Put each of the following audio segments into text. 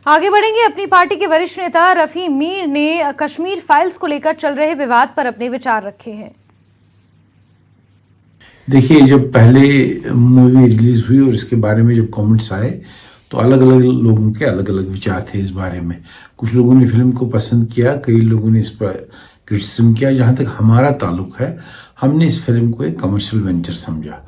आगे बढ़ेंगे। अपनी पार्टी के वरिष्ठ नेता रफी मीर ने कश्मीर फाइल्स को लेकर चल रहे विवाद पर अपने विचार रखे हैं। देखिए, जब पहले मूवी रिलीज हुई और इसके बारे में जब कमेंट्स आए तो अलग अलग लोगों के अलग अलग विचार थे इस बारे में। कुछ लोगों ने फिल्म को पसंद किया, कई लोगों ने इस पर क्रिटिसिज्म किया। जहाँ तक हमारा ताल्लुक है, हमने इस फिल्म को एक कमर्शियल वेंचर समझा।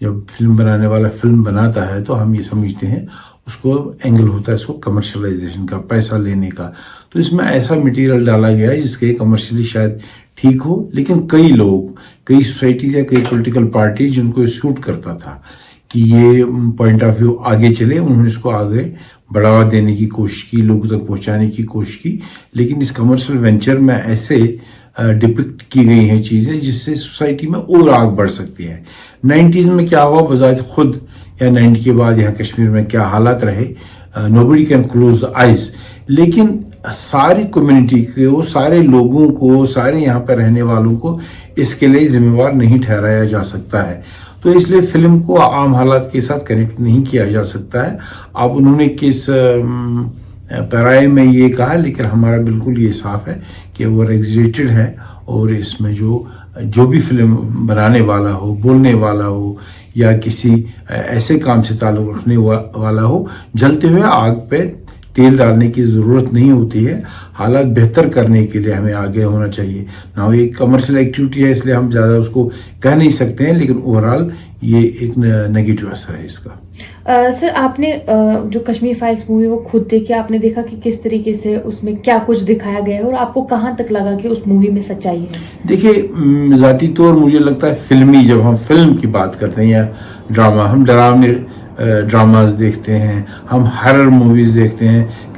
जब फिल्म बनाने वाला फिल्म बनाता है तो हम ये समझते हैं उसको एंगल होता है इसको कमर्शलाइजेशन का, पैसा लेने का। तो इसमें ऐसा मटेरियल डाला गया है जिसके कमर्शियली शायद ठीक हो, लेकिन कई लोग, कई सोसाइटीज या कई पॉलिटिकल पार्टी जिनको सूट करता था कि ये पॉइंट ऑफ व्यू आगे चले, उन्होंने इसको आगे बढ़ावा देने की कोशिश की, लोगों तक पहुंचाने की कोशिश की। लेकिन इस कमर्शियल वेंचर में ऐसे डिपिक्ट की गई हैं चीज़ें जिससे सोसाइटी में और आग बढ़ सकती है। 90s में क्या हुआ बजात खुद, या 90 के बाद यहाँ कश्मीर में क्या हालात रहे, nobody can close the eyes. लेकिन सारी कम्युनिटी को, सारे लोगों को, सारे यहाँ पर रहने वालों को इसके लिए जिम्मेवार नहीं ठहराया जा सकता है। तो इसलिए फिल्म को आम हालात के साथ कनेक्ट नहीं किया जा सकता है। अब उन्होंने किस पैराए में ये कहा, लेकिन हमारा बिल्कुल ये साफ है कि ओवर एग्जैजरेटेड है और इसमें जो भी फिल्म बनाने वाला हो, बोलने वाला हो या किसी ऐसे काम से ताल्लुक़ रखने वाला हो, जलते हुए आग पे तेल डालने की ज़रूरत नहीं होती है। हालात बेहतर करने के लिए हमें आगे होना चाहिए ना। ये कमर्शियल एक्टिविटी है इसलिए हम ज़्यादा उसको कह नहीं सकते हैं, लेकिन ओवरऑल ये एक नेगेटिव असर है इसका। सर, आपने जो कश्मीर फाइल्स मूवी वो खुद देखी, आपने देखा कि किस तरीके से उसमें क्या कुछ दिखाया गया है और आपको कहाँ तक लगा कि उस मूवी में सच्चाई है? देखिए, ज़ाती तौर मुझे लगता है फिल्मी, जब हम फिल्म की बात करते हैं या ड्रामा, हम डरावने ड्रामाज देखते हैं, हम हॉरर मूवीज़ देखते हैं,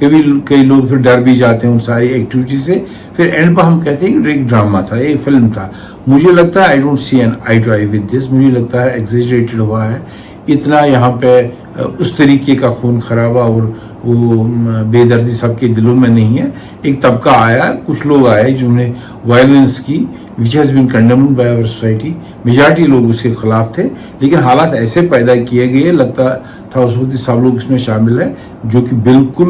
कई लोग फिर डर भी जाते हैं उन सारी एक्टिविटी से, फिर एंड पर हम कहते हैं कि एक ड्रामा था, एक फिल्म था। मुझे लगता है I don't see an eye to eye with this. मुझे लगता है एग्जेजरेटेड हुआ है, इतना यहाँ पे उस तरीके का खून खराबा और वो बेदर्दी सबके दिलों में नहीं है। एक तबका आया, कुछ लोग आए जिन्होंने वायलेंस की, which has been condemned by our society. Majority लोग उसके खिलाफ थे, लेकिन हालात ऐसे पैदा किए गए, लगता था उस वक्त सब लोग इसमें शामिल है, जो कि बिल्कुल